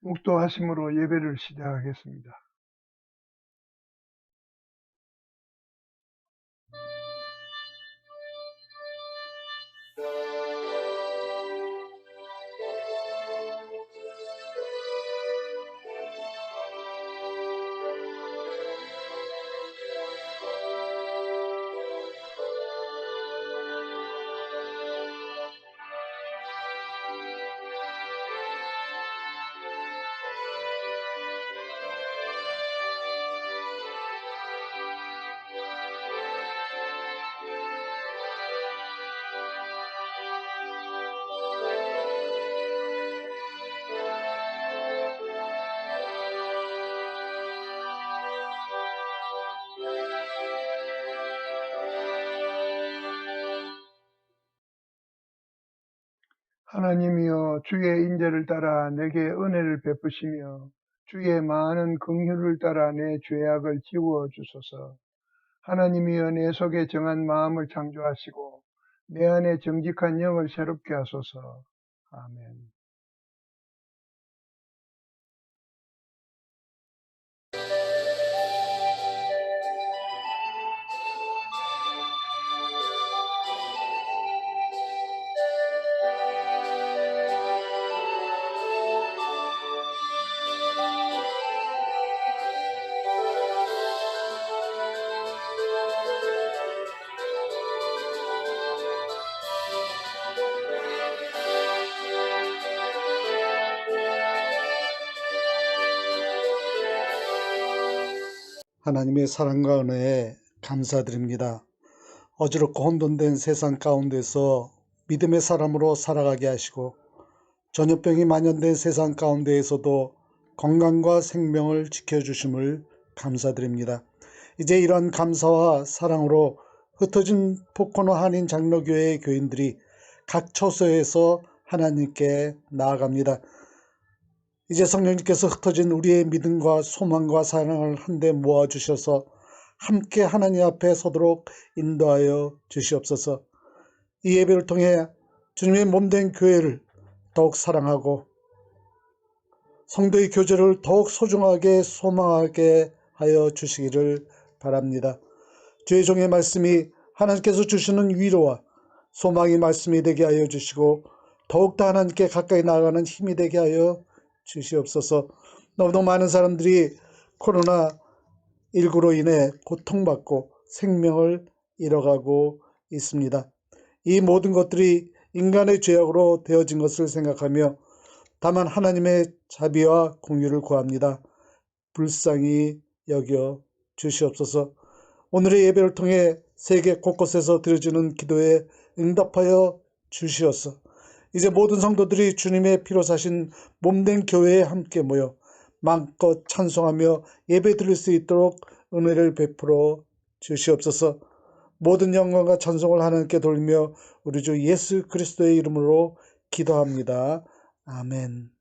묵도하심으로 예배를 시작하겠습니다. 하나님이여, 주의 인자를 따라 내게 은혜를 베푸시며 주의 많은 긍휼을 따라 내 죄악을 지워 주소서. 하나님이여, 내 속에 정한 마음을 창조하시고 내 안에 정직한 영을 새롭게 하소서. 아멘. 하나님의 사랑과 은혜에 감사드립니다. 어지럽고 혼돈된 세상 가운데서 믿음의 사람으로 살아가게 하시고 전염병이 만연된 세상 가운데에서도 건강과 생명을 지켜주심을 감사드립니다. 이제 이런 감사와 사랑으로 흩어진 포코노 한인 장로교회의 교인들이 각 처소에서 하나님께 나아갑니다. 이제 성령님께서 흩어진 우리의 믿음과 소망과 사랑을 한데 모아주셔서 함께 하나님 앞에 서도록 인도하여 주시옵소서. 이 예배를 통해 주님의 몸된 교회를 더욱 사랑하고 성도의 교제를 더욱 소중하게 소망하게 하여 주시기를 바랍니다. 주의 종의 말씀이 하나님께서 주시는 위로와 소망의 말씀이 되게 하여 주시고 더욱더 하나님께 가까이 나아가는 힘이 되게 하여 주시옵소서. 너무도 많은 사람들이 코로나19로 인해 고통받고 생명을 잃어가고 있습니다. 이 모든 것들이 인간의 죄악으로 되어진 것을 생각하며 다만 하나님의 자비와 공유를 구합니다. 불쌍히 여겨 주시옵소서. 오늘의 예배를 통해 세계 곳곳에서 드려지는 기도에 응답하여 주시옵소서. 이제 모든 성도들이 주님의 피로 사신 몸된 교회에 함께 모여 마음껏 찬송하며 예배 드릴 수 있도록 은혜를 베풀어 주시옵소서. 모든 영광과 찬송을 하나님께 돌리며 우리 주 예수 그리스도의 이름으로 기도합니다. 아멘.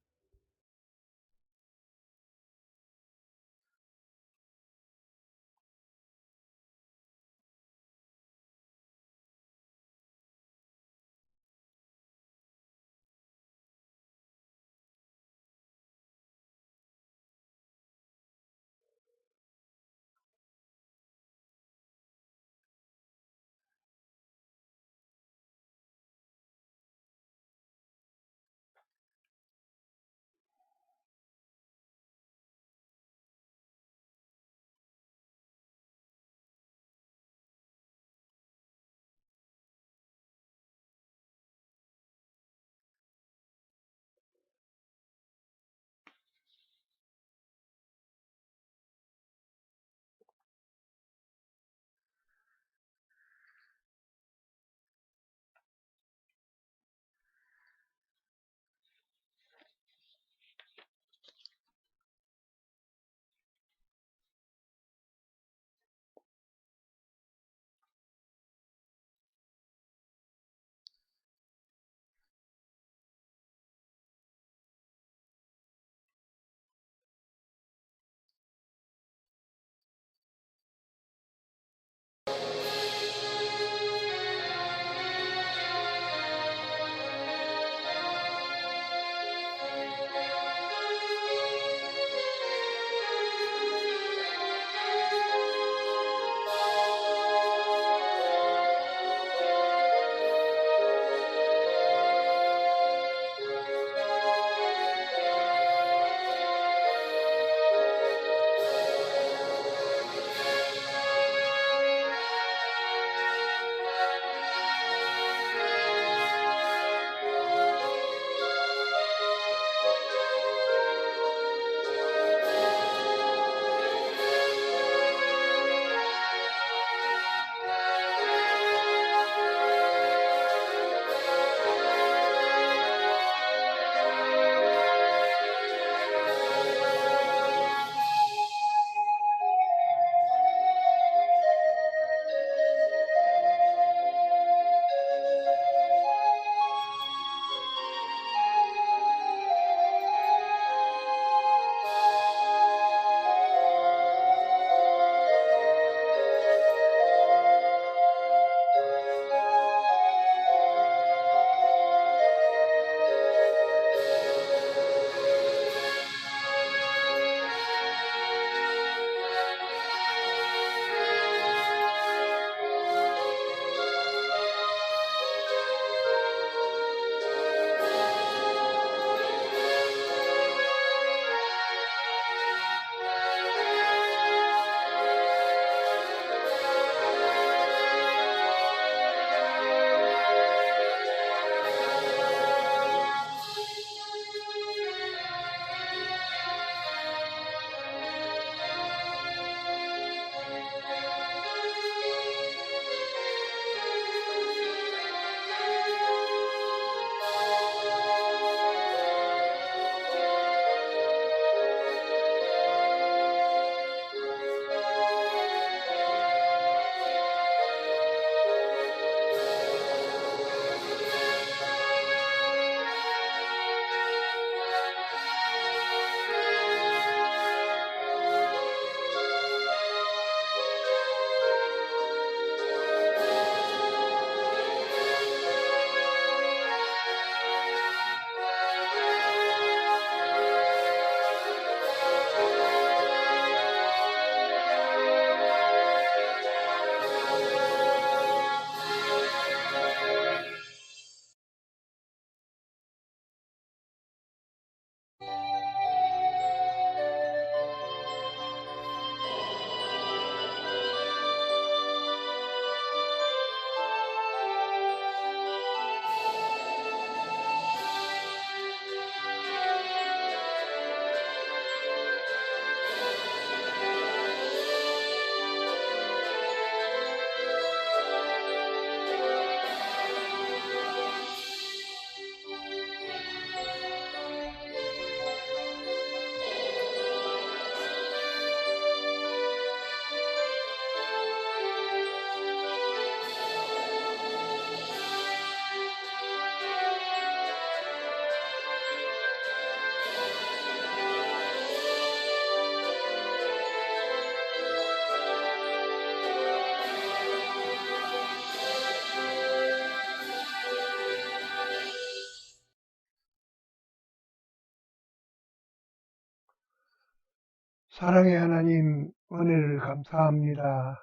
사랑의 하나님, 은혜를 감사합니다.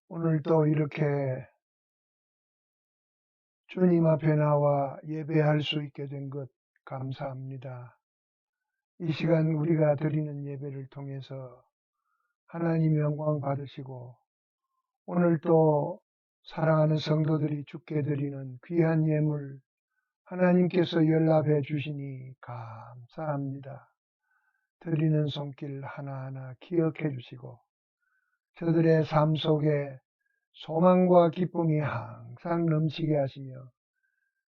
오늘도 이렇게 주님 앞에 나와 예배할 수 있게 된 것 감사합니다. 이 시간 우리가 드리는 예배를 통해서 하나님 영광 받으시고, 오늘 또 사랑하는 성도들이 주께 드리는 귀한 예물 하나님께서 연락해 주시니 감사합니다. 드리는 손길 하나하나 기억해 주시고, 저들의 삶 속에 소망과 기쁨이 항상 넘치게 하시며,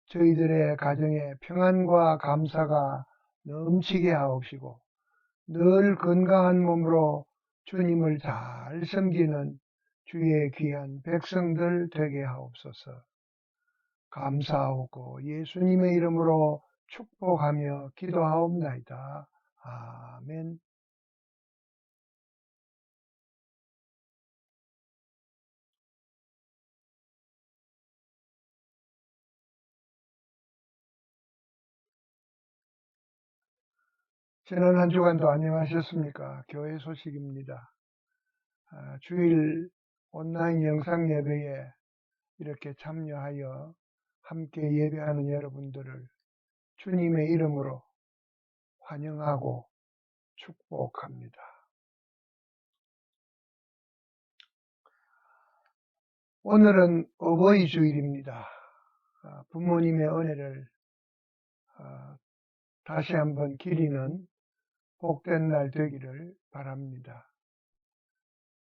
저희들의 가정에 평안과 감사가 넘치게 하옵시고, 늘 건강한 몸으로 주님을 잘 섬기는 주의 귀한 백성들 되게 하옵소서. 감사하고 예수님의 이름으로 축복하며 기도하옵나이다. 아멘. 지난 한 주간도 안녕하셨습니까? 교회 소식입니다. 주일 온라인 영상 예배에 이렇게 참여하여 함께 예배하는 여러분들을 주님의 이름으로 환영하고 축복합니다. 오늘은 어버이 주일입니다. 부모님의 은혜를 다시 한번 기리는 복된 날 되기를 바랍니다.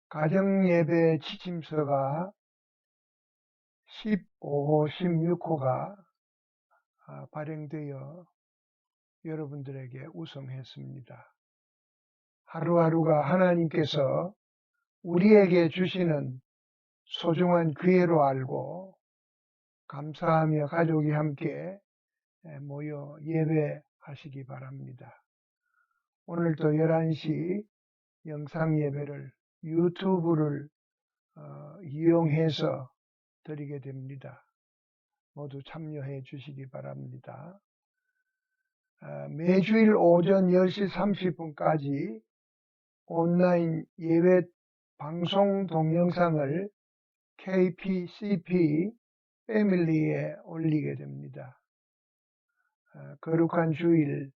가정예배 지침서가 15호, 16호가 발행되어 여러분들에게 우선했습니다. 하루하루가 하나님께서 우리에게 주시는 소중한 기회로 알고 감사하며 가족이 함께 모여 예배하시기 바랍니다. 오늘도 11시 영상 예배를 유튜브를 이용해서 드리게 됩니다. 모두 참여해 주시기 바랍니다. 매주일 오전 10시 30분까지 온라인 예배 방송 동영상을 KPCP 패밀리에 올리게 됩니다. 거룩한 주일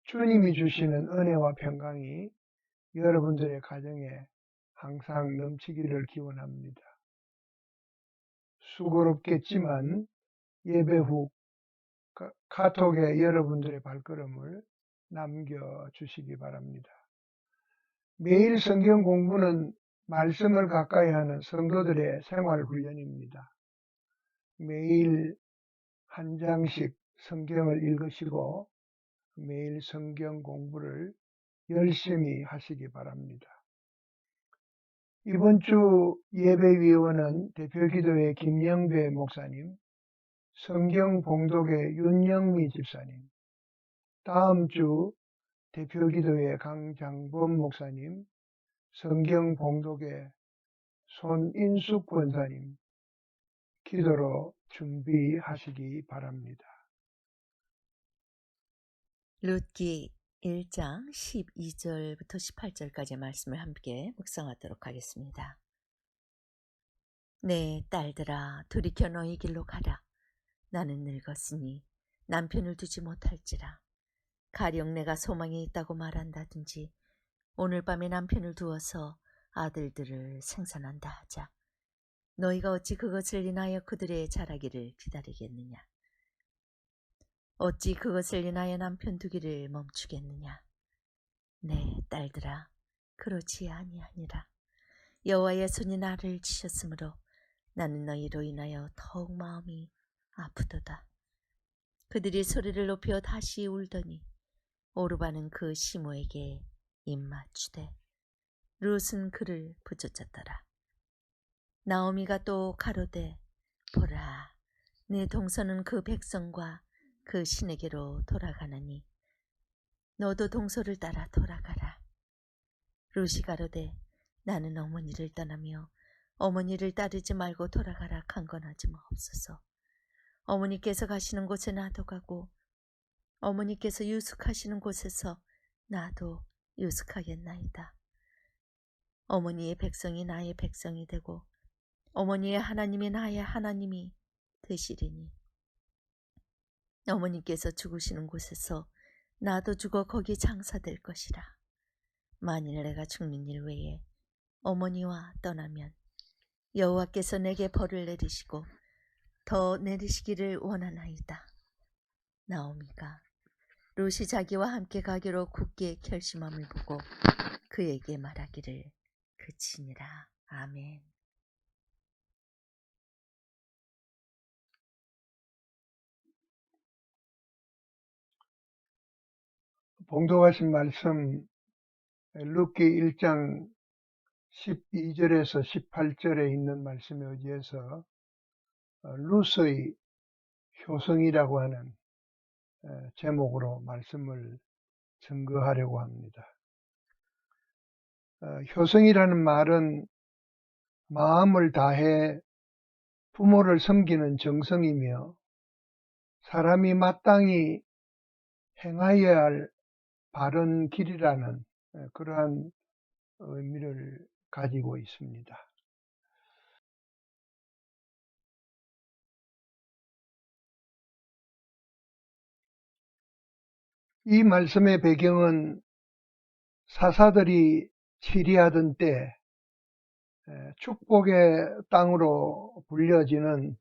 주님이 주시는 은혜와 평강이 여러분들의 가정에 항상 넘치기를 기원합니다. 수고롭겠지만 예배 후 카톡에 여러분들의 발걸음을 남겨주시기 바랍니다. 매일 성경 공부는 말씀을 가까이 하는 성도들의 생활 훈련입니다. 매일 한 장씩 성경을 읽으시고 매일 성경 공부를 열심히 하시기 바랍니다. 이번 주 예배위원은 대표기도회 김영배 목사님, 성경 봉독회 윤영미 집사님, 다음 주 대표기도회 강장범 목사님, 성경 봉독회 손인숙 권사님 기도로 준비하시기 바랍니다. 룻기 1장 12절부터 18절까지의 말씀을 함께 묵상하도록 하겠습니다. 내 딸들아, 돌이켜 너희 길로 가라. 나는 늙었으니 남편을 두지 못할지라. 가령 내가 소망이 있다고 말한다든지 오늘 밤에 남편을 두어서 아들들을 생산한다 하자. 너희가 어찌 그것을 인하여 그들의 자라기를 기다리겠느냐? 어찌 그것을 인하여 남편 두기를 멈추겠느냐? 내 딸들아, 그렇지 아니하니라. 여호와의 손이 나를 치셨으므로 나는 너희로 인하여 더욱 마음이 아프도다. 그들이 소리를 높여 다시 울더니 오르바는 그 시모에게 입맞추되 룻은 그를 부쫓았더라. 나오미가 또 가로되 보라, 네 동서는 그 백성과 그 신에게로 돌아가느니 너도 동서를 따라 돌아가라. 룻이 가로되 나는 어머니를 떠나며 어머니를 따르지 말고 돌아가라 강건하지 마옵소서. 어머니께서 가시는 곳에 나도 가고 어머니께서 유숙하시는 곳에서 나도 유숙하겠나이다. 어머니의 백성이 나의 백성이 되고 어머니의 하나님이 나의 하나님이 되시리니 어머니께서 죽으시는 곳에서 나도 죽어 거기 장사될 것이라. 만일 내가 죽는 일 외에 어머니와 떠나면 여호와께서 내게 벌을 내리시고 더 내리시기를 원하나이다. 나오미가 룻이 자기와 함께 가기로 굳게 결심함을 보고 그에게 말하기를 그치니라. 아멘. 봉독하신 말씀 룻기 1장 12절에서 18절에 있는 말씀에 의지해서 룻의 효성이라고 하는 제목으로 말씀을 증거하려고 합니다. 효성이라는 말은 마음을 다해 부모를 섬기는 정성이며 사람이 마땅히 행하여야 할 바른 길이라는 그러한 의미를 가지고 있습니다. 이 말씀의 배경은 사사들이 치리하던 때 축복의 땅으로 불려지는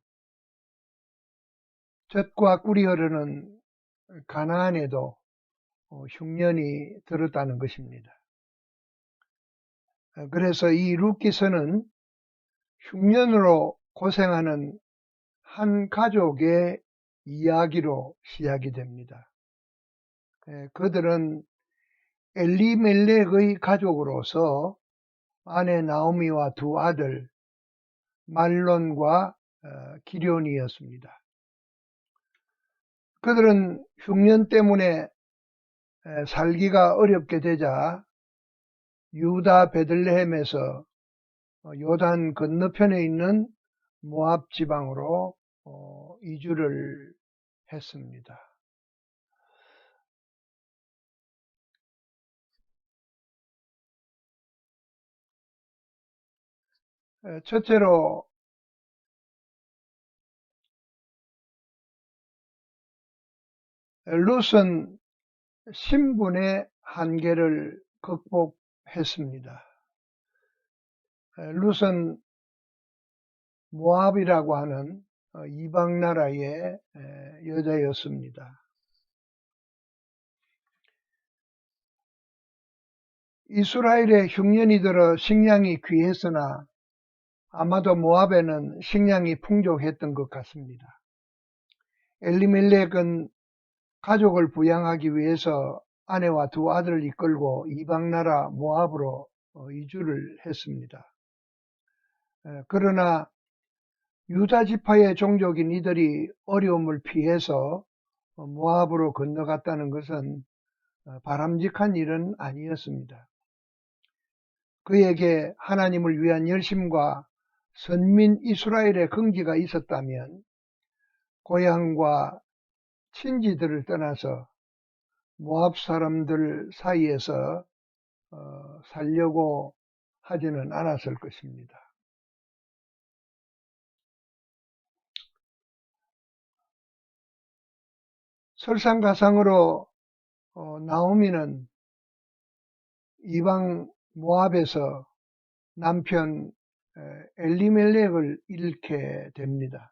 젖과 꿀이 흐르는 가나안에도 흉년이 들었다는 것입니다. 그래서 이 룻기서는 흉년으로 고생하는 한 가족의 이야기로 시작이 됩니다. 그들은 엘리멜렉의 가족으로서 아내 나오미와 두 아들 말론과 기럐이었습니다. 그들은 흉년 때문에 살기가 어렵게 되자 유다 베들레헴에서 요단 건너편에 있는 모압 지방으로 이주를 했습니다. 첫째로 룻은 신분의 한계를 극복했습니다. 룻은 모압이라고 하는 이방 나라의 여자였습니다. 이스라엘에 흉년이 들어 식량이 귀했으나 아마도 모압에는 식량이 풍족했던 것 같습니다. 엘리멜렉은 가족을 부양하기 위해서 아내와 두 아들을 이끌고 이방 나라 모압으로 이주를 했습니다. 그러나 유다 지파의 종족인 이들이 어려움을 피해서 모압으로 건너갔다는 것은 바람직한 일은 아니었습니다. 그에게 하나님을 위한 열심과 선민 이스라엘의 긍지가 있었다면 고향과 친지들을 떠나서 모압 사람들 사이에서 살려고 하지는 않았을 것입니다. 설상가상으로 나오미는 이방 모압에서 남편 엘리멜렉을 잃게 됩니다.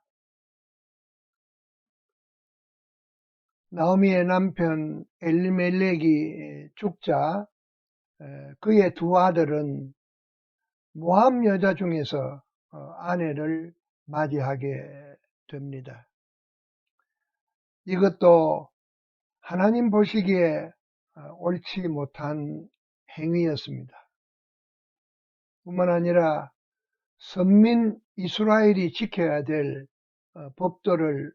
나오미의 남편 엘리멜렉이 죽자 그의 두 아들은 모압 여자 중에서 아내를 맞이하게 됩니다. 이것도 하나님 보시기에 옳지 못한 행위였습니다. 뿐만 아니라 선민 이스라엘이 지켜야 될 법도를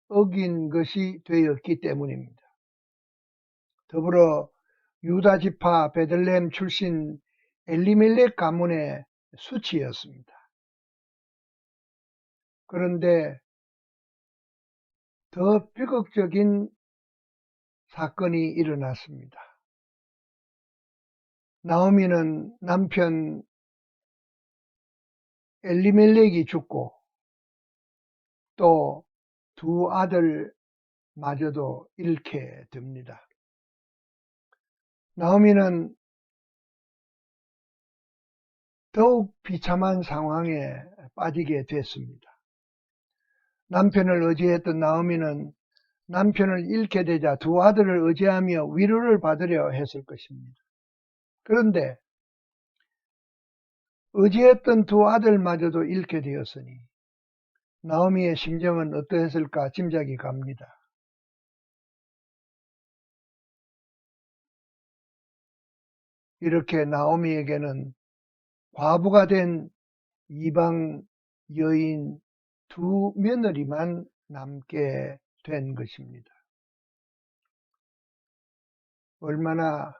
어긴 것이 되었기 때문입니다. 더불어 유다 지파 베들레헴 출신 엘리멜렉 가문의 수치였습니다. 그런데 더 비극적인 사건이 일어났습니다. 나오미는 남편 엘리멜렉이 죽고 또 두 아들마저도 잃게 됩니다. 나오미는 더욱 비참한 상황에 빠지게 됐습니다. 남편을 의지했던 나오미는 남편을 잃게 되자 두 아들을 의지하며 위로를 받으려 했을 것입니다. 그런데 의지했던 두 아들마저도 잃게 되었으니 나오미의 심정은 어떠했을까 짐작이 갑니다. 이렇게 나오미에게는 과부가 된 이방 여인 두 며느리만 남게 된 것입니다. 얼마나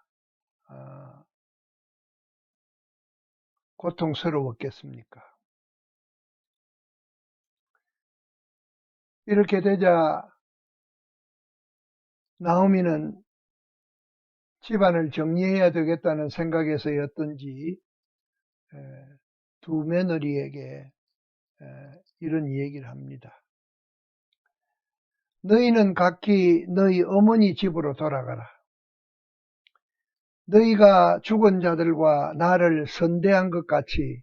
고통스러웠겠습니까? 이렇게 되자 나오미는 집안을 정리해야 되겠다는 생각에서였던지 두 며느리에게 이런 얘기를 합니다. 너희는 각기 너희 어머니 집으로 돌아가라. 너희가 죽은 자들과 나를 선대한 것 같이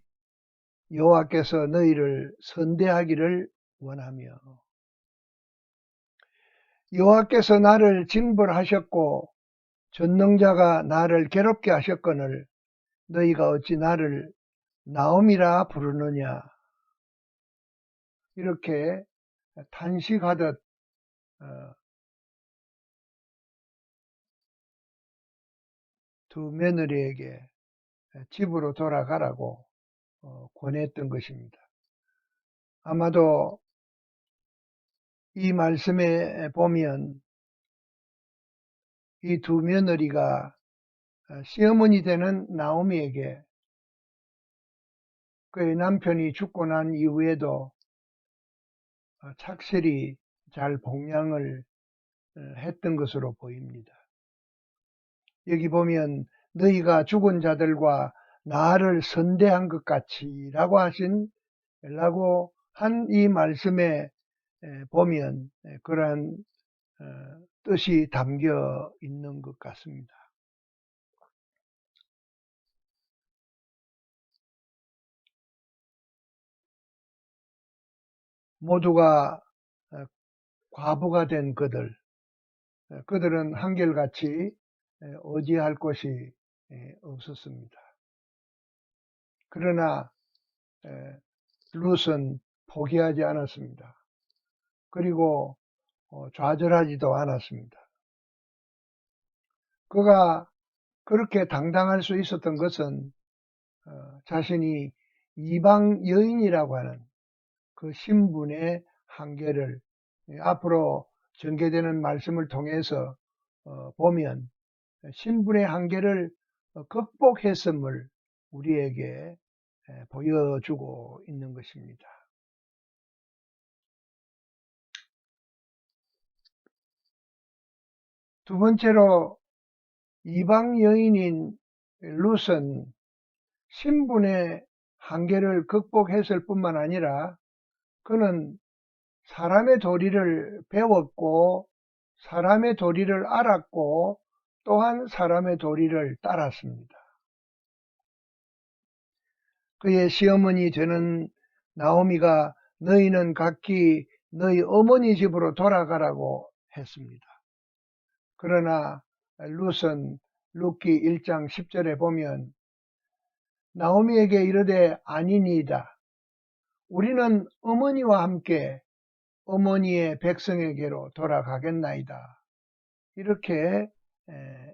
여호와께서 너희를 선대하기를 원하며 여호와께서 나를 징벌하셨고 전능자가 나를 괴롭게 하셨거늘 너희가 어찌 나를 나오미라 부르느냐. 이렇게 탄식하듯 두 며느리에게 집으로 돌아가라고 권했던 것입니다. 아마도 이 말씀에 보면 이 두 며느리가 시어머니 되는 나오미에게 그의 남편이 죽고 난 이후에도 착실히 잘 봉양을 했던 것으로 보입니다. 여기 보면 너희가 죽은 자들과 나를 선대한 것 같이 라고 한 이 말씀에 보면 그러한 뜻이 담겨 있는 것 같습니다. 모두가 과부가 된 그들은 한결같이 의지할 곳이 없었습니다. 그러나 룻은 포기하지 않았습니다. 그리고 좌절하지도 않았습니다. 그가 그렇게 당당할 수 있었던 것은 자신이 이방 여인이라고 하는 그 신분의 한계를 앞으로 전개되는 말씀을 통해서 보면 신분의 한계를 극복했음을 우리에게 보여주고 있는 것입니다. 두 번째로 이방 여인인 룻은 신분의 한계를 극복했을 뿐만 아니라 그는 사람의 도리를 배웠고 사람의 도리를 알았고 또한 사람의 도리를 따랐습니다. 그의 시어머니 되는 나오미가 너희는 각기 너희 어머니 집으로 돌아가라고 했습니다. 그러나 룻은 룻기 1장 10절에 보면 나오미에게 이르되 아니니이다. 우리는 어머니와 함께 어머니의 백성에게로 돌아가겠나이다. 이렇게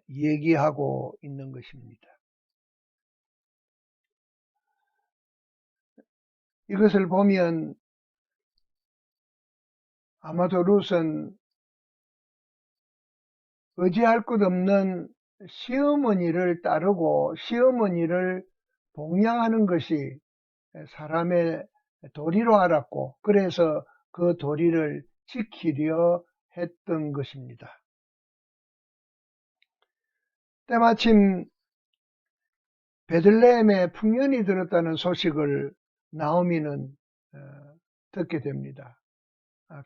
얘기하고 있는 것입니다. 이것을 보면 아마도 룻은 의지할 것 없는 시어머니를 따르고 시어머니를 봉양하는 것이 사람의 도리로 알았고 그래서 그 도리를 지키려 했던 것입니다. 때마침 베들레헴에 풍년이 들었다는 소식을 나오미는 듣게 됩니다.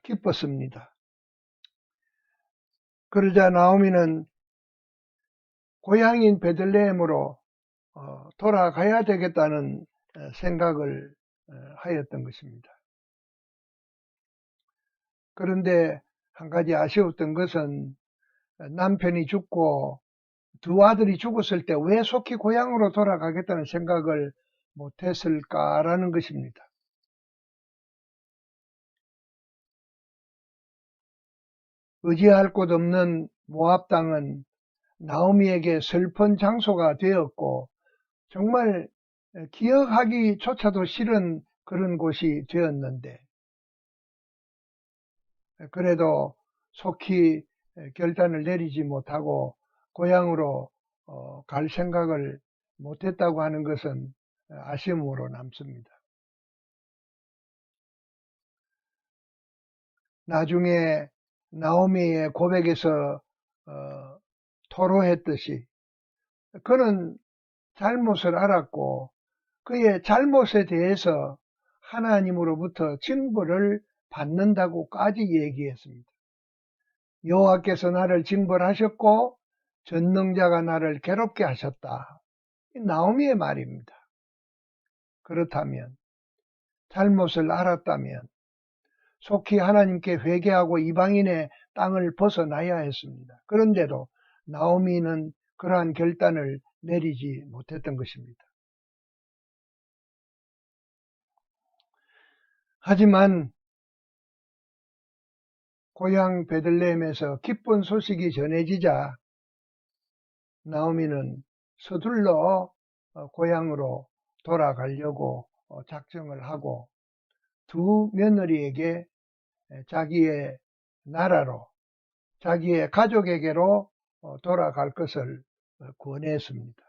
기뻤습니다. 그러자 나오미는 고향인 베들레헴으로 돌아가야 되겠다는 생각을 하였던 것입니다. 그런데 한 가지 아쉬웠던 것은 남편이 죽고 두 아들이 죽었을 때 왜 속히 고향으로 돌아가겠다는 생각을 못했을까라는 것입니다. 의지할 곳 없는 모압 땅은 나오미에게 슬픈 장소가 되었고 정말 기억하기조차도 싫은 그런 곳이 되었는데 그래도 속히 결단을 내리지 못하고 고향으로 갈 생각을 못했다고 하는 것은 아쉬움으로 남습니다. 나중에 나오미의 고백에서 토로했듯이 그는 잘못을 알았고 그의 잘못에 대해서 하나님으로부터 징벌을 받는다고까지 얘기했습니다. 여호와께서 나를 징벌하셨고 전능자가 나를 괴롭게 하셨다. 나오미의 말입니다. 그렇다면 잘못을 알았다면 속히 하나님께 회개하고 이방인의 땅을 벗어나야 했습니다. 그런데도 나오미는 그러한 결단을 내리지 못했던 것입니다. 하지만 고향 베들레헴에서 기쁜 소식이 전해지자 나오미는 서둘러 고향으로 돌아가려고 작정을 하고 두 며느리에게 자기의 나라로 자기의 가족에게로 돌아갈 것을 권했습니다.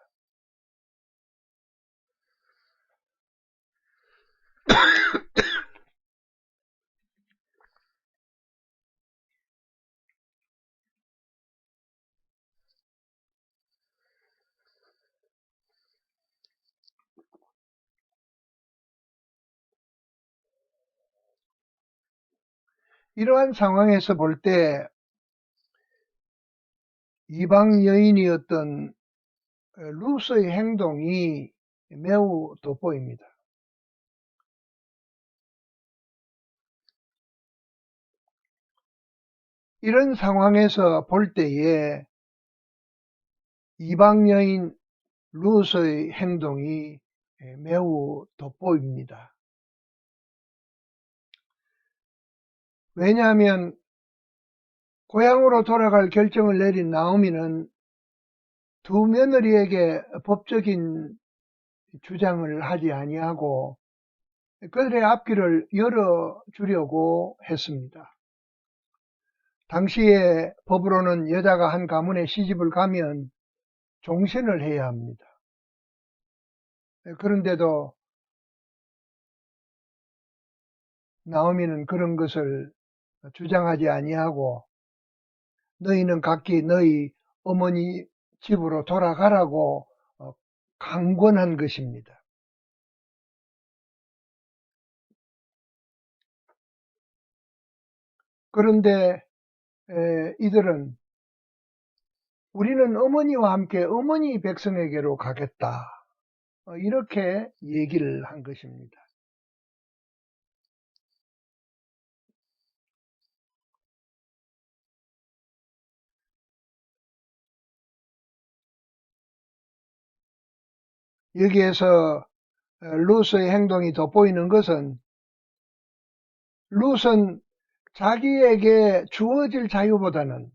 이러한 상황에서 볼 때 이방 여인이었던 루스의 행동이 매우 돋보입니다. 이런 상황에서 볼 때에 이방 여인 루스의 행동이 매우 돋보입니다. 왜냐하면 고향으로 돌아갈 결정을 내린 나오미는 두 며느리에게 법적인 주장을 하지 아니하고 그들의 앞길을 열어주려고 했습니다. 당시의 법으로는 여자가 한 가문에 시집을 가면 종신을 해야 합니다. 그런데도 나오미는 그런 것을 주장하지 아니하고 너희는 각기 너희 어머니 집으로 돌아가라고 강권한 것입니다. 그런데 이들은 우리는 어머니와 함께 어머니 백성에게로 가겠다. 이렇게 얘기를 한 것입니다. 여기에서 룻의 행동이 돋보이는 것은 룻은 자기에게 주어질 자유보다는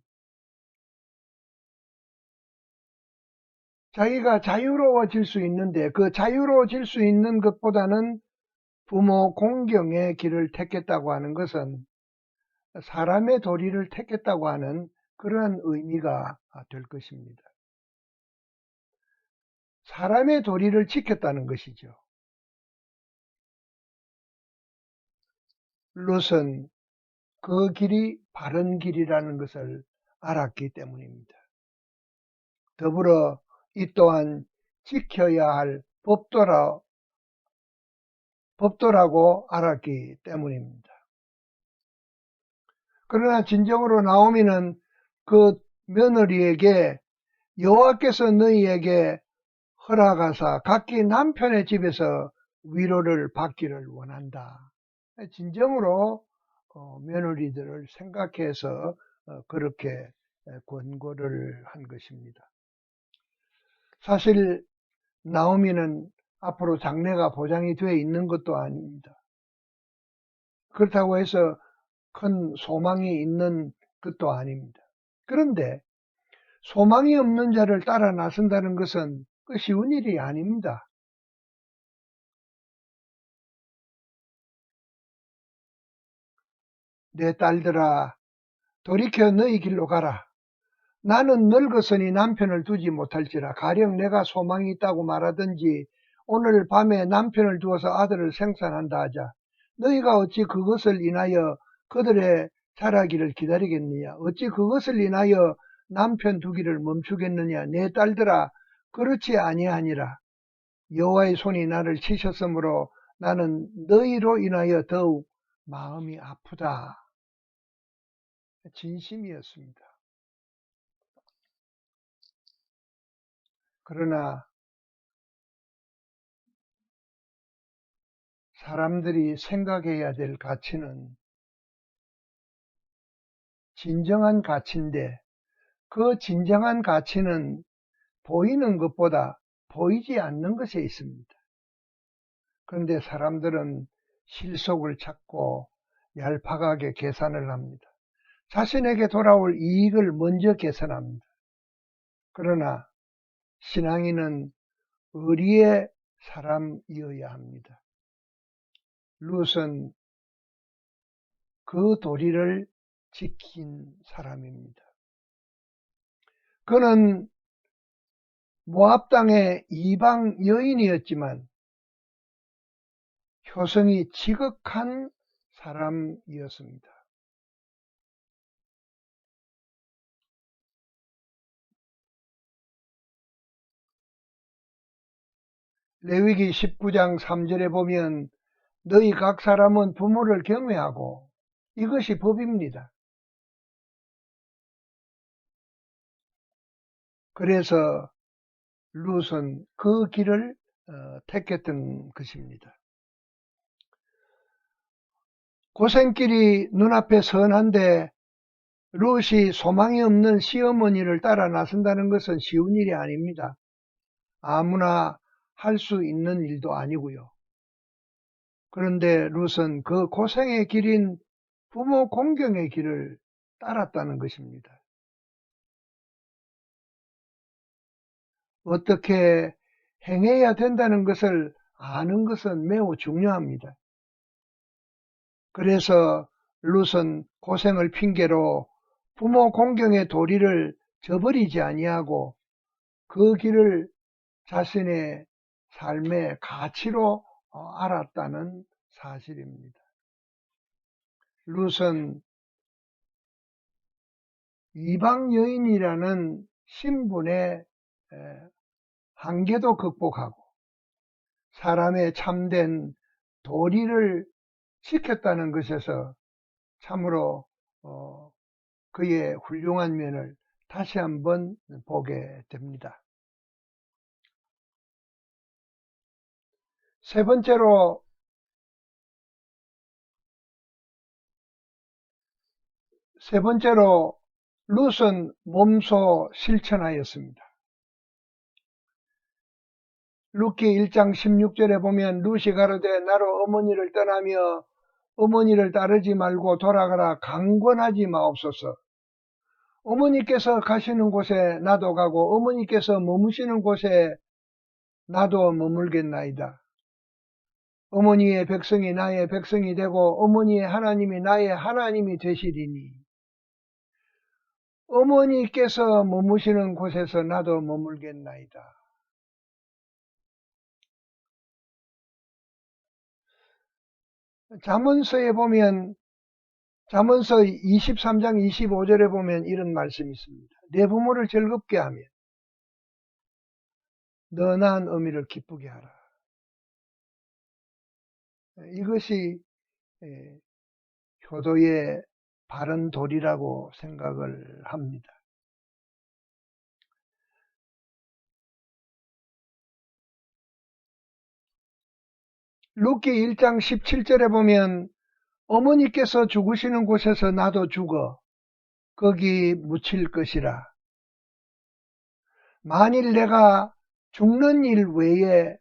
자기가 자유로워질 수 있는데 그 자유로워질 수 있는 것보다는 부모 공경의 길을 택했다고 하는 것은 사람의 도리를 택했다고 하는 그러한 의미가 될 것입니다. 사람의 도리를 지켰다는 것이죠. 롯은 그 길이 바른 길이라는 것을 알았기 때문입니다. 더불어 이 또한 지켜야 할 법도라고 알았기 때문입니다. 그러나 진정으로 나오미는 그 며느리에게 여호와께서 너희에게 허락하사 각기 남편의 집에서 위로를 받기를 원한다. 진정으로 며느리들을 생각해서 그렇게 권고를 한 것입니다. 사실 나오미는 앞으로 장래가 보장이 되어 있는 것도 아닙니다. 그렇다고 해서 큰 소망이 있는 것도 아닙니다. 그런데 소망이 없는 자를 따라 나선다는 것은 쉬운 일이 아닙니다. 내 딸들아, 돌이켜 너희 길로 가라. 나는 늙었으니 남편을 두지 못할지라. 가령 내가 소망이 있다고 말하든지 오늘 밤에 남편을 두어서 아들을 생산한다 하자. 너희가 어찌 그것을 인하여 그들의 자라기를 기다리겠느냐? 어찌 그것을 인하여 남편 두기를 멈추겠느냐? 내 딸들아, 그렇지 아니하니라. 여호와의 손이 나를 치셨으므로 나는 너희로 인하여 더욱 마음이 아프다. 진심이었습니다. 그러나 사람들이 생각해야 될 가치는 진정한 가치인데 그 진정한 가치는 보이는 것보다 보이지 않는 것에 있습니다. 그런데 사람들은 실속을 찾고 얄팍하게 계산을 합니다. 자신에게 돌아올 이익을 먼저 계산합니다. 그러나 신앙인은 의리의 사람이어야 합니다. 룻은 그 도리를 지킨 사람입니다. 그는 모압 땅의 이방 여인이었지만 효성이 지극한 사람이었습니다. 레위기 19장 3절에 보면 너희 각 사람은 부모를 경외하고 이것이 법입니다. 그래서 룻은 그 길을 택했던 것입니다. 고생길이 눈앞에 선한데 룻이 소망이 없는 시어머니를 따라 나선다는 것은 쉬운 일이 아닙니다. 아무나 할 수 있는 일도 아니고요. 그런데 룻은 그 고생의 길인 부모 공경의 길을 따랐다는 것입니다. 어떻게 행해야 된다는 것을 아는 것은 매우 중요합니다. 그래서 룻은 고생을 핑계로 부모 공경의 도리를 저버리지 아니하고 그 길을 자신의 삶의 가치로 알았다는 사실입니다. 룻은 이방 여인이라는 신분의 한계도 극복하고 사람의 참된 도리를 지켰다는 것에서 참으로 그의 훌륭한 면을 다시 한번 보게 됩니다. 세 번째로 룻은 몸소 실천하였습니다. 룻기 1장 16절에 보면 룻이 가로되 나로 어머니를 떠나며 어머니를 따르지 말고 돌아가라 강권하지 마옵소서. 어머니께서 가시는 곳에 나도 가고 어머니께서 머무시는 곳에 나도 머물겠나이다. 어머니의 백성이 나의 백성이 되고 어머니의 하나님이 나의 하나님이 되시리니 어머니께서 머무시는 곳에서 나도 머물겠나이다. 잠언서에 보면 잠언서 23장 25절에 보면 이런 말씀이 있습니다. 내 부모를 즐겁게 하며 너난 어미를 기쁘게 하라. 이것이 효도의 바른 도리라고 생각을 합니다. 룻기 1장 17절에 보면 어머니께서 죽으시는 곳에서 나도 죽어 거기 묻힐 것이라. 만일 내가 죽는 일 외에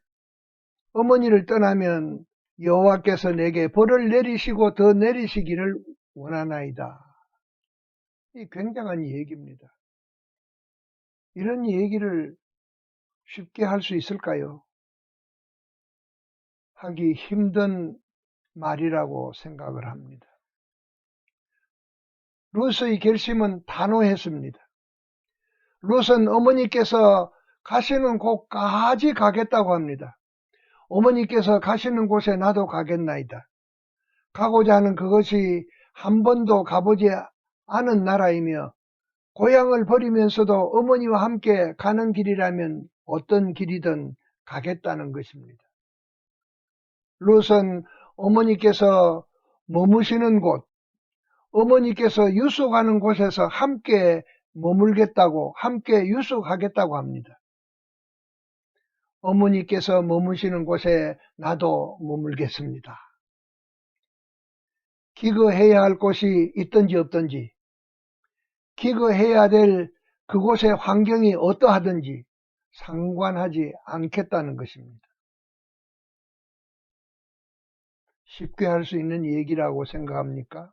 어머니를 떠나면 여호와께서 내게 벌을 내리시고 더 내리시기를 원하나이다. 이 굉장한 얘기입니다. 이런 얘기를 쉽게 할 수 있을까요? 하기 힘든 말이라고 생각을 합니다. 룻의 결심은 단호했습니다. 룻은 어머니께서 가시는 곳까지 가겠다고 합니다. 어머니께서 가시는 곳에 나도 가겠나이다. 가고자 하는 그것이 한 번도 가보지 않은 나라이며 고향을 버리면서도 어머니와 함께 가는 길이라면 어떤 길이든 가겠다는 것입니다. 룻은 어머니께서 머무시는 곳, 어머니께서 유숙하는 곳에서 함께 머물겠다고, 함께 유숙하겠다고 합니다. 어머니께서 머무시는 곳에 나도 머물겠습니다. 기거해야 할 곳이 있든지 없든지, 기거해야 될 그곳의 환경이 어떠하든지 상관하지 않겠다는 것입니다. 쉽게 할 수 있는 얘기라고 생각합니까?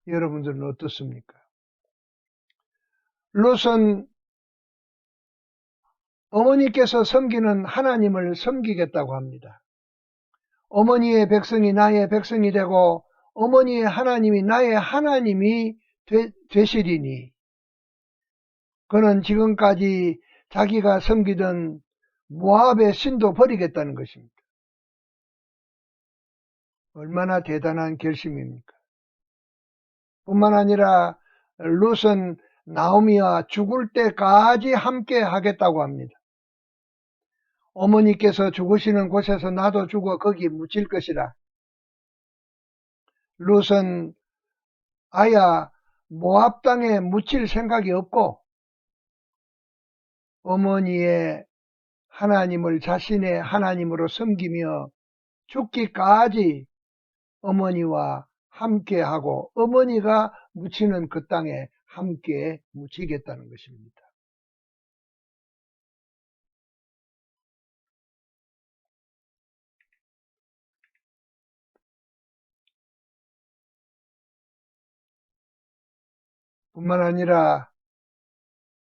여러분들은 어떻습니까? 롯은 어머니께서 섬기는 하나님을 섬기겠다고 합니다. 어머니의 백성이 나의 백성이 되고 어머니의 하나님이 나의 하나님이 되시리니 그는 지금까지 자기가 섬기던 모압의 신도 버리겠다는 것입니다. 얼마나 대단한 결심입니까? 뿐만 아니라 룻은 나오미와 죽을 때까지 함께 하겠다고 합니다. 어머니께서 죽으시는 곳에서 나도 죽어 거기 묻힐 것이라. 룻은 아야 모압 땅에 묻힐 생각이 없고 어머니의 하나님을 자신의 하나님으로 섬기며 죽기까지 어머니와 함께하고 어머니가 묻히는 그 땅에 함께 묻히겠다는 것입니다. 뿐만 아니라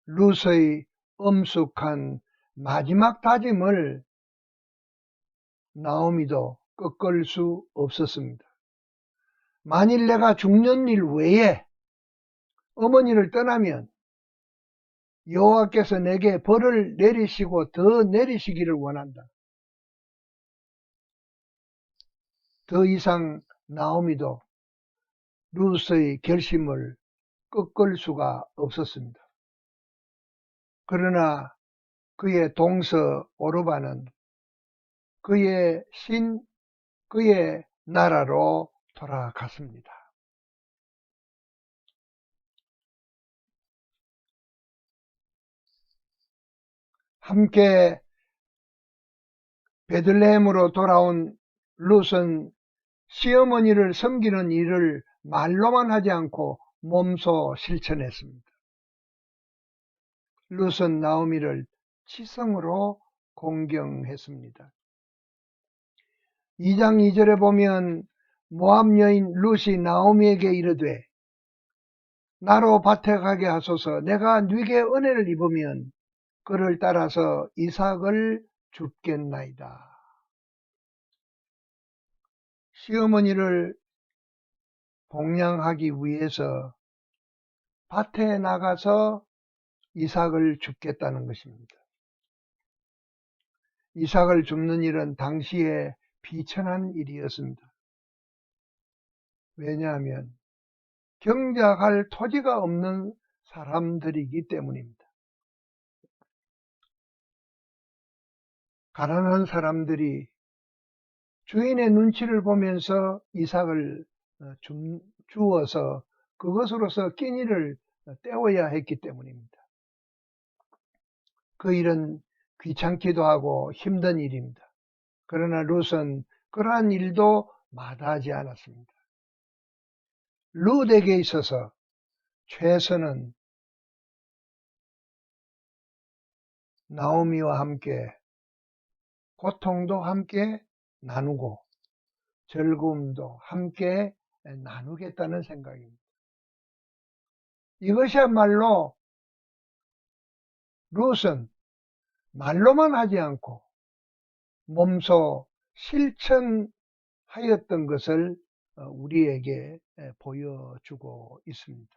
룻의 엄숙한 마지막 다짐을 나오미도 꺾을 수 없었습니다. 만일 내가 죽는 일 외에 어머니를 떠나면 여호와께서 내게 벌을 내리시고 더 내리시기를 원한다. 더 이상 나오미도 룻의 결심을 꺾을 수가 없었습니다. 그러나 그의 동서 오르바는 그의 그의 나라로 돌아갔습니다. 함께 베들레헴으로 돌아온 룻은 시어머니를 섬기는 일을 말로만 하지 않고 몸소 실천했습니다. 룻은 나오미를 치성으로 공경했습니다. 2장 2절에 보면 모압 여인 룻이 나오미에게 이르되 나로 밭에 가게 하소서. 내가 네게 은혜를 입으면 그를 따라서 이삭을 줍겠나이다. 시어머니를 봉양하기 위해서 밭에 나가서 이삭을 줍겠다는 것입니다. 이삭을 줍는 일은 당시에 비천한 일이었습니다. 왜냐하면 경작할 토지가 없는 사람들이기 때문입니다. 가난한 사람들이 주인의 눈치를 보면서 이삭을 주어서 그것으로서 끼니를 때워야 했기 때문입니다. 그 일은 귀찮기도 하고 힘든 일입니다. 그러나 룻은 그러한 일도 마다하지 않았습니다. 룻에게 있어서 최선은 나오미와 함께 고통도 함께 나누고 즐거움도 함께 나누겠다는 생각입니다. 이것이야말로 룻은 말로만 하지 않고 몸소 실천하였던 것을 우리에게 보여주고 있습니다.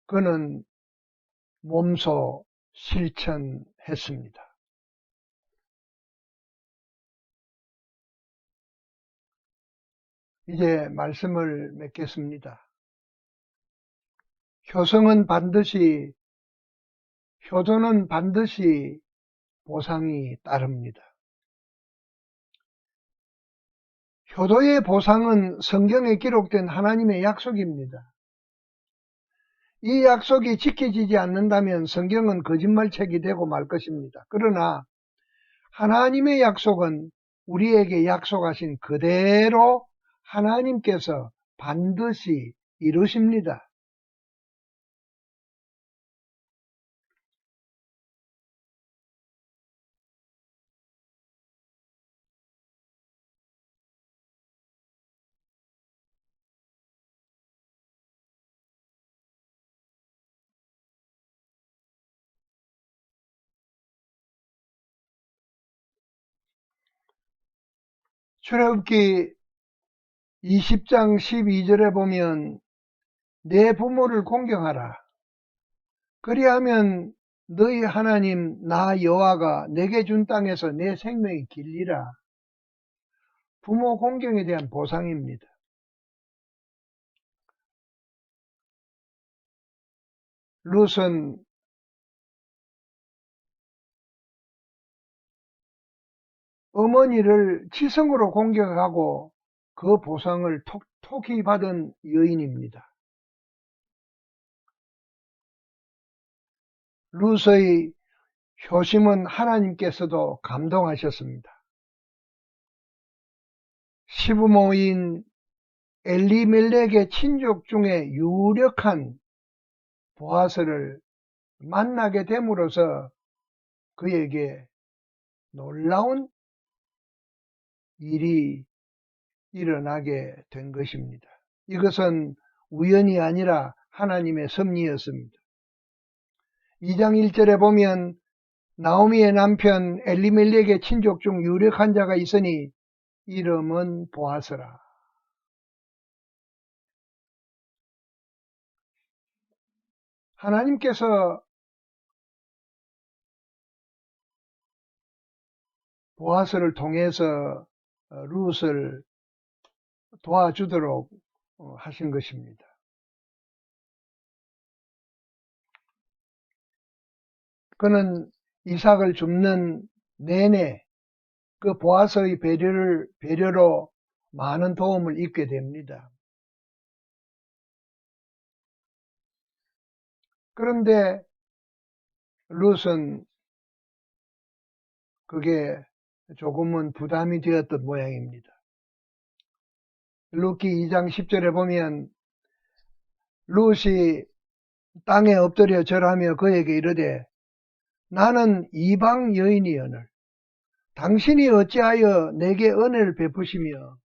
그는 몸소 실천했습니다. 이제 말씀을 맺겠습니다. 효도는 반드시 보상이 따릅니다. 효도의 보상은 성경에 기록된 하나님의 약속입니다. 이 약속이 지켜지지 않는다면 성경은 거짓말책이 되고 말 것입니다. 그러나 하나님의 약속은 우리에게 약속하신 그대로 하나님께서 반드시 이루십니다. 출애굽기 20장 12절에 보면 내 부모를 공경하라. 그리하면 너희 하나님 나 여호와가 내게 준 땅에서 내 생명이 길리라. 부모 공경에 대한 보상입니다. 룻은 어머니를 지성으로 공격하고 그 보상을 톡톡히 받은 여인입니다. 룻의 효심은 하나님께서도 감동하셨습니다. 시부모인 엘리멜렉의 친족 중에 유력한 보아스를 만나게 됨으로써 그에게 놀라운 일이 일어나게 된 것입니다. 이것은 우연이 아니라 하나님의 섭리였습니다. 2장 1절에 보면 나오미의 남편 엘리멜렉의 친족 중 유력한 자가 있으니 이름은 보아스라. 하나님께서 보아스를 통해서 룻을 도와주도록 하신 것입니다. 그는 이삭을 줍는 내내 그 보아스의 배려로 많은 도움을 입게 됩니다. 그런데 룻은 그게 조금은 부담이 되었던 모양입니다. 룻기 2장 10절에 보면 룻이 땅에 엎드려 절하며 그에게 이르되 나는 이방 여인이여늘 당신이 어찌하여 내게 은혜를 베푸시며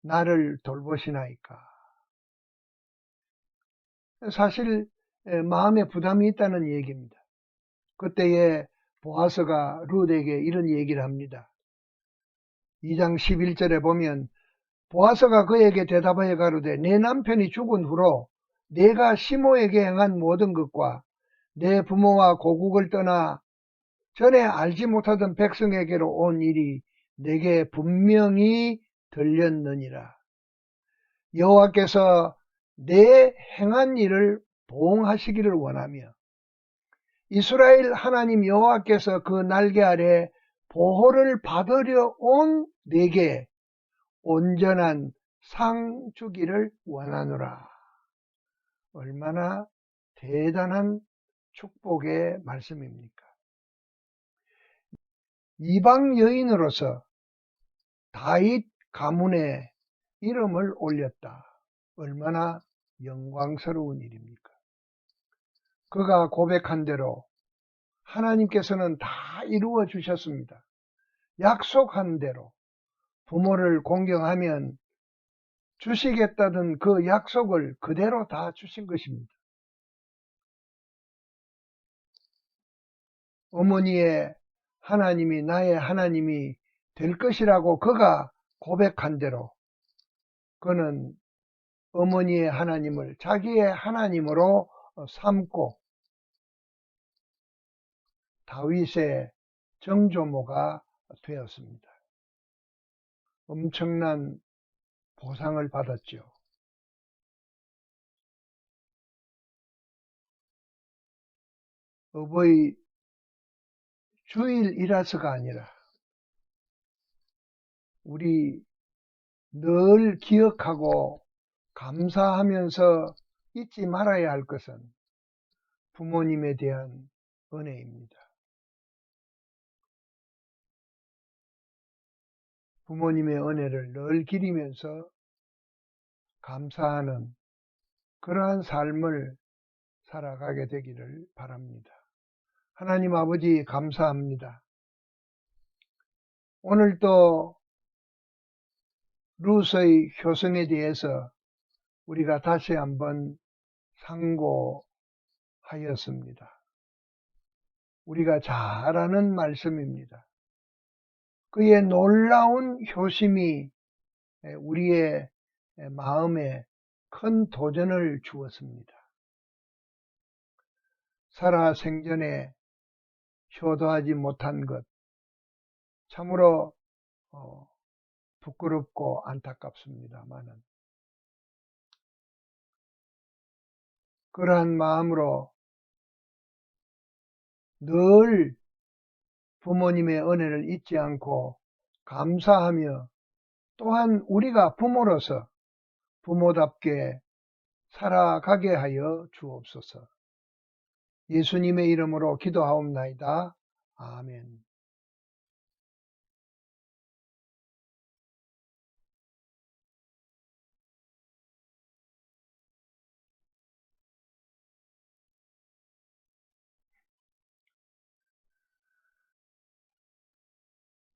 나를 돌보시나이까. 사실 마음에 부담이 있다는 얘기입니다. 그때에 보아스가 룻에게 이런 얘기를 합니다. 2장 11절에 보면 보아스가 그에게 대답하여 가로되 내 남편이 죽은 후로 내가 시모에게 행한 모든 것과 내 부모와 고국을 떠나 전에 알지 못하던 백성에게로 온 일이 내게 분명히 들렸느니라. 여호와께서 내 행한 일을 보응하시기를 원하며 이스라엘 하나님 여호와께서 그 날개 아래 보호를 받으려 온 내게 온전한 상 주기를 원하노라. 얼마나 대단한 축복의 말씀입니까? 이방 여인으로서 다윗 가문에 이름을 올렸다. 얼마나 영광스러운 일입니까? 그가 고백한 대로 하나님께서는 다 이루어 주셨습니다. 약속한 대로 부모를 공경하면 주시겠다던 그 약속을 그대로 다 주신 것입니다. 어머니의 하나님이 나의 하나님이 될 것이라고 그가 고백한 대로 그는 어머니의 하나님을 자기의 하나님으로 삼고 다윗의 정조모가 되었습니다. 엄청난 보상을 받았죠. 어버이 주일이라서가 아니라 우리 늘 기억하고 감사하면서 잊지 말아야 할 것은 부모님에 대한 은혜입니다. 부모님의 은혜를 늘 기리면서 감사하는 그러한 삶을 살아가게 되기를 바랍니다. 하나님 아버지 감사합니다. 오늘 또 룻의 효성에 대해서 우리가 다시 한번 상고하였습니다. 우리가 잘 아는 말씀입니다. 그의 놀라운 효심이 우리의 마음에 큰 도전을 주었습니다. 살아 생전에 효도하지 못한 것 참으로 부끄럽고 안타깝습니다만은 그러한 마음으로 늘 부모님의 은혜를 잊지 않고 감사하며 또한 우리가 부모로서 부모답게 살아가게 하여 주옵소서. 예수님의 이름으로 기도하옵나이다. 아멘.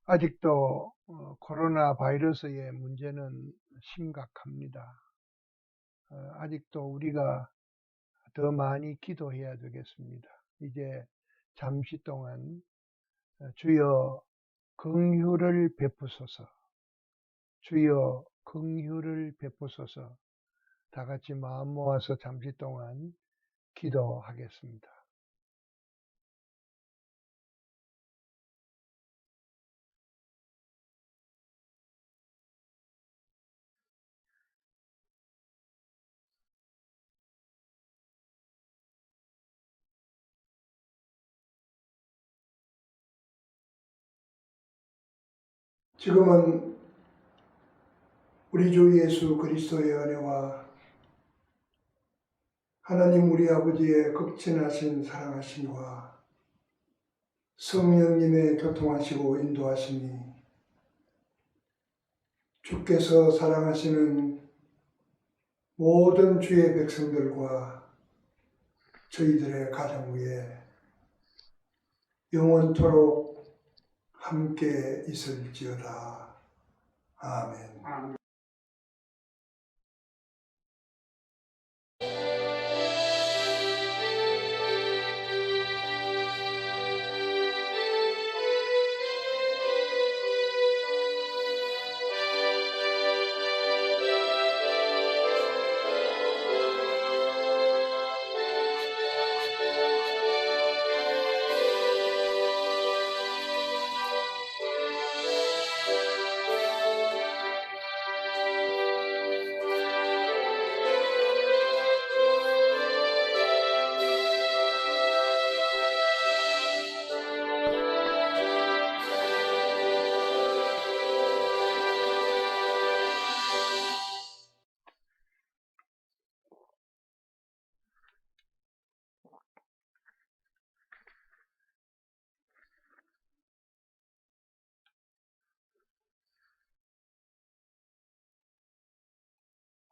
아직도 코로나 바이러스의 문제는 심각합니다. 아직도 우리가 더 많이 기도해야 되겠습니다. 이제 잠시 동안 주여 긍휼을 베푸소서, 주여 긍휼을 베푸소서 다 같이 마음 모아서 잠시 동안 기도하겠습니다. 지금은 우리 주 예수 그리스도의 은혜와 하나님 우리 아버지의 극진하신 사랑하심과 성령님의 교통하시고 인도하심이 주께서 사랑하시는 모든 주의 백성들과 저희들의 가정 위에 영원토록 함께 있을지어다. 아멘.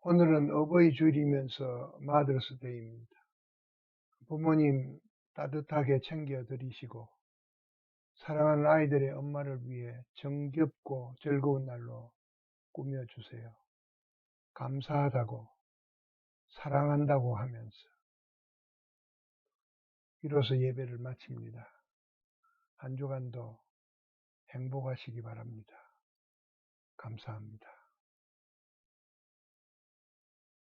오늘은 어버이 주일이면서 마더스데이입니다. 부모님 따뜻하게 챙겨드리시고 사랑하는 아이들의 엄마를 위해 정겹고 즐거운 날로 꾸며주세요. 감사하다고, 사랑한다고 하면서 이로써 예배를 마칩니다. 한 주간도 행복하시기 바랍니다. 감사합니다.